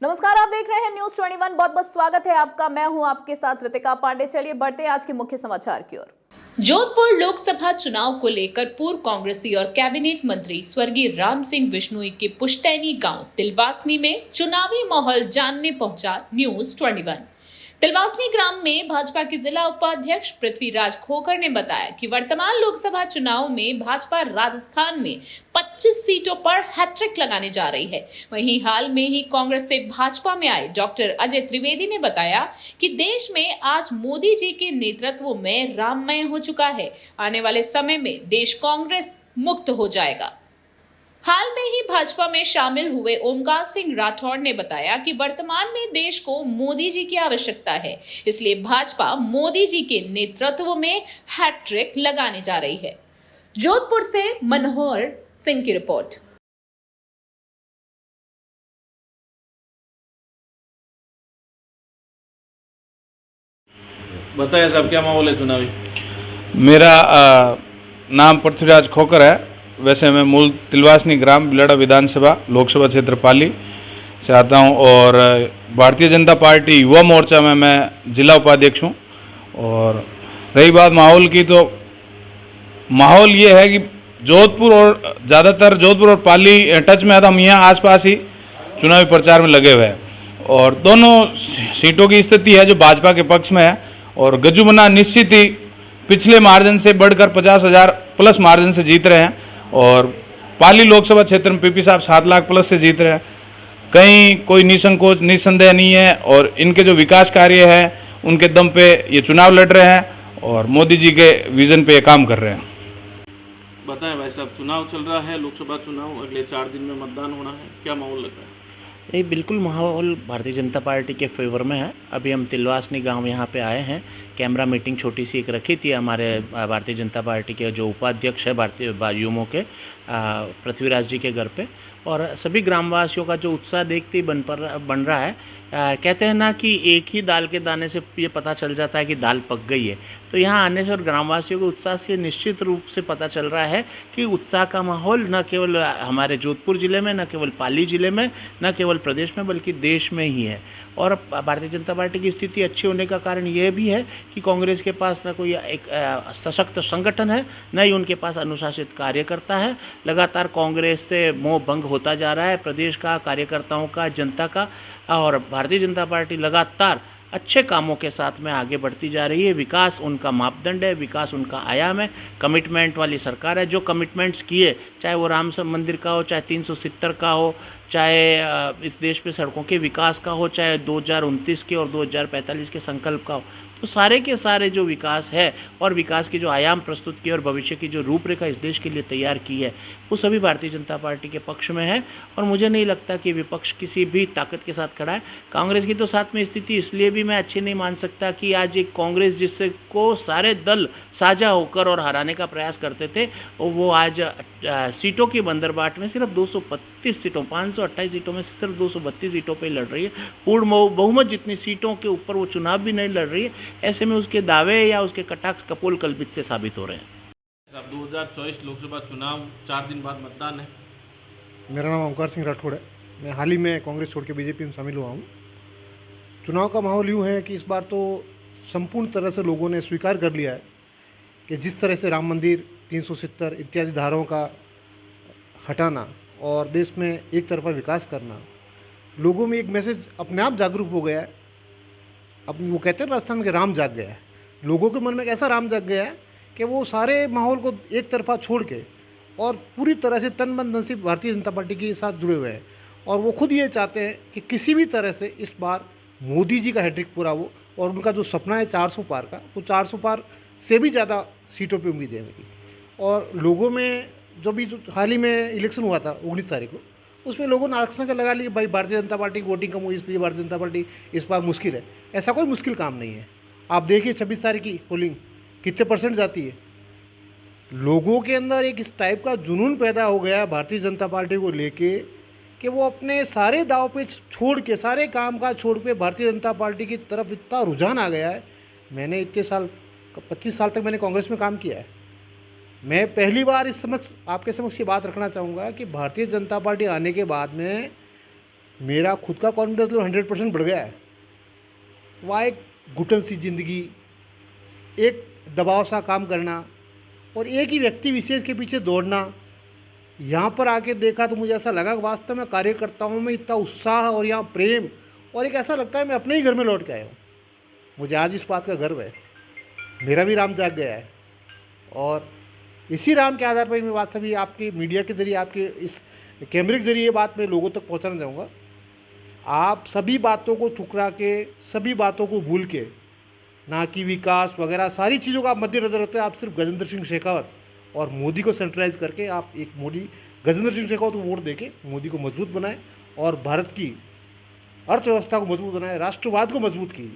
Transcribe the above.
नमस्कार, आप देख रहे हैं न्यूज 21। बहुत बहुत स्वागत है आपका। मैं हूं आपके साथ रितिका पांडे। चलिए बढ़ते हैं आज के मुख्य समाचार की ओर। जोधपुर लोकसभा चुनाव को लेकर पूर्व कांग्रेसी और कैबिनेट मंत्री स्वर्गीय राम सिंह बिश्नोई के पुश्तैनी गांव तिलवासनी में चुनावी माहौल जानने पहुंचा न्यूज 21। तिलवासनी ग्राम में भाजपा के जिला उपाध्यक्ष पृथ्वीराज खोखर ने बताया कि वर्तमान लोकसभा चुनाव में भाजपा राजस्थान में 25 सीटों पर हैट्रिक लगाने जा रही है। वहीं हाल में ही कांग्रेस से भाजपा में आए डॉक्टर अजय त्रिवेदी ने बताया कि देश में आज मोदी जी के नेतृत्व में राममय हो चुका है। आने वाले समय में देश कांग्रेस मुक्त हो जाएगा। हाल में ही भाजपा में शामिल हुए ओमकार सिंह राठौड़ ने बताया कि वर्तमान में देश को मोदी जी की आवश्यकता है, इसलिए भाजपा मोदी जी के नेतृत्व में हैट्रिक लगाने जा रही है। जोधपुर से मनोहर सिंह की रिपोर्ट। बताइए साहब, क्या माहौल है चुनावी? मेरा नाम पृथ्वीराज खोखर है। वैसे मैं मूल तिलवासनी ग्राम बिलड़ा विधानसभा लोकसभा क्षेत्र पाली से आता हूं और भारतीय जनता पार्टी युवा मोर्चा में मैं जिला उपाध्यक्ष हूं। और रही बात माहौल की, तो माहौल ये है कि जोधपुर और ज़्यादातर जोधपुर और पाली टच में है, तो हम यहाँ आसपास ही चुनावी प्रचार में लगे हुए हैं और दोनों सीटों की स्थिति है जो भाजपा के पक्ष में है। और गजुमना निश्चित ही पिछले मार्जिन से बढ़कर 50,000 प्लस मार्जिन से जीत रहे हैं और पाली लोकसभा क्षेत्र में पीपी साहब 7 लाख प्लस से जीत रहे हैं। कहीं कोई निसंकोच निसंदेह नहीं है और इनके जो विकास कार्य हैं उनके दम पे ये चुनाव लड़ रहे हैं और मोदी जी के विजन पे ये काम कर रहे हैं। बताएं भाई साहब, चुनाव चल रहा है, लोकसभा चुनाव, अगले 4 दिन में मतदान होना है, क्या माहौल लग रहा है? ये बिल्कुल माहौल भारतीय जनता पार्टी के फेवर में है। अभी हम तिलवासनी गांव यहाँ पे आए हैं। कैमरा मीटिंग छोटी सी एक रखी थी हमारे भारतीय जनता पार्टी के जो उपाध्यक्ष है भारतीय युमो के पृथ्वीराज जी के घर पे, और सभी ग्रामवासियों का जो उत्साह देखते ही बन रहा है। कहते हैं ना कि एक ही दाल के दाने से ये पता चल जाता है कि दाल पक गई है। तो यहाँ आने से और ग्रामवासियों के उत्साह से निश्चित रूप से पता चल रहा है कि उत्साह का माहौल न केवल हमारे जोधपुर ज़िले में, न केवल पाली ज़िले में, न केवल प्रदेश में, बल्कि देश में ही है। और भारतीय जनता पार्टी की स्थिति अच्छी होने का कारण यह भी है कि कांग्रेस के पास न कोई एक सशक्त संगठन है, न ही उनके पास अनुशासित कार्यकर्ता है। लगातार कांग्रेस से मोह भंग होता जा रहा है प्रदेश का, कार्यकर्ताओं का, जनता का। और भारतीय जनता पार्टी लगातार अच्छे कामों के साथ में आगे बढ़ती जा रही है। विकास उनका मापदंड है, विकास उनका आयाम है। कमिटमेंट वाली सरकार है। जो कमिटमेंट्स किए, चाहे वो राम मंदिर का हो, चाहे 370 का हो, चाहे इस देश में सड़कों के विकास का हो, चाहे 2029 के और 2045 के संकल्प का हो, तो सारे के सारे जो विकास है और विकास की जो आयाम प्रस्तुत किए और भविष्य की जो रूपरेखा इस देश के लिए तैयार की है, वो सभी भारतीय जनता पार्टी के पक्ष में है। और मुझे नहीं लगता कि विपक्ष किसी भी ताकत के साथ खड़ा है। कांग्रेस की तो साथ में स्थिति इसलिए भी मैं अच्छी नहीं मान सकता कि आज एक कांग्रेस जिससे को सारे दल साझा होकर और हराने का प्रयास करते थे, वो आज सीटों की बंदरबाट में सिर्फ 232 सीटों, 528 सीटों में सिर्फ 232 सीटों पे लड़ रही है। पूर्ण बहुमत जितनी सीटों के ऊपर वो चुनाव भी नहीं लड़ रही है। ऐसे में उसके दावे या उसके कटाक्ष कपोल कल्पित से साबित हो रहे हैं। साहब, 2024 लोकसभा चुनाव, 4 दिन बाद मतदान है। मेरा नाम ओमकार सिंह राठौड़ है। मैं हाल ही में कांग्रेस छोड़ के बीजेपी में शामिल हुआ हूँ। चुनाव का माहौल यूँ है कि इस बार तो संपूर्ण तरह से लोगों ने स्वीकार कर लिया है कि जिस तरह से राम मंदिर, 370 इत्यादि धाराओं का हटाना और देश में एक तरफा विकास करना, लोगों में एक मैसेज अपने आप जागरूक हो गया है। अब वो कहते हैं राजस्थान में कि राम जाग गया है। लोगों के मन में एक ऐसा राम जाग गया है कि वो सारे माहौल को एक तरफा छोड़ के और पूरी तरह से तन मन धन से भारतीय जनता पार्टी के साथ जुड़े हुए हैं। और वो खुद ये चाहते हैं कि किसी भी तरह से इस बार मोदी जी का हैट्रिक पूरा हो और उनका जो सपना है 400 पार का, वो 400 पार से भी ज़्यादा सीटों पे उम्मीद है मेरी। और लोगों में जो भी हाल ही में इलेक्शन हुआ था 19 तारीख को, उसमें लोगों ने आशंका लगा ली भाई भारतीय जनता पार्टी की वोटिंग कम हुई इसलिए भारतीय जनता पार्टी इस बार मुश्किल है। ऐसा कोई मुश्किल काम नहीं है। आप देखिए 26 तारीख की पोलिंग कितने % जाती है। लोगों के अंदर एक इस टाइप का जुनून पैदा हो गया भारतीय जनता पार्टी को लेके कि वो अपने सारे दाव पे छोड़ के, सारे काम काज छोड़ के भारतीय जनता पार्टी की तरफ इतना रुझान आ गया है। मैंने इतने साल, 25 साल तक मैंने कांग्रेस में काम किया है। मैं पहली बार आपके समक्ष ये बात रखना चाहूँगा कि भारतीय जनता पार्टी आने के बाद में मेरा खुद का कॉन्फिडेंस लेवल 100% बढ़ गया है। वहाँ एक घुटन सी ज़िंदगी, एक दबाव सा काम करना और एक ही व्यक्ति विशेष के पीछे दौड़ना, यहाँ पर आके देखा तो मुझे ऐसा लगा कि वास्तव में कार्यकर्ताओं में इतना उत्साह और यहाँ प्रेम, और एक ऐसा लगता है मैं अपने ही घर में लौट के आया हूँ। मुझे आज इस बात का गर्व है, मेरा भी राम जाग गया है। और इसी राम के आधार पर मैं बात सभी आपके मीडिया के ज़रिए, आपके इस कैमरे के ज़रिए बात मैं लोगों तक पहुँचाना चाहूँगा। आप सभी बातों को ठुकरा के, सभी बातों को भूल के, ना कि विकास वगैरह सारी चीज़ों का आप मद्देनजर रखते हैं, आप सिर्फ गजेंद्र सिंह शेखावत और मोदी को सेंट्रलाइज करके आप एक गजेंद्र सिंह शेखावत को वोट देके मोदी को मजबूत बनाएं और भारत की अर्थव्यवस्था को मजबूत बनाएं, राष्ट्रवाद को मजबूत कीजिए।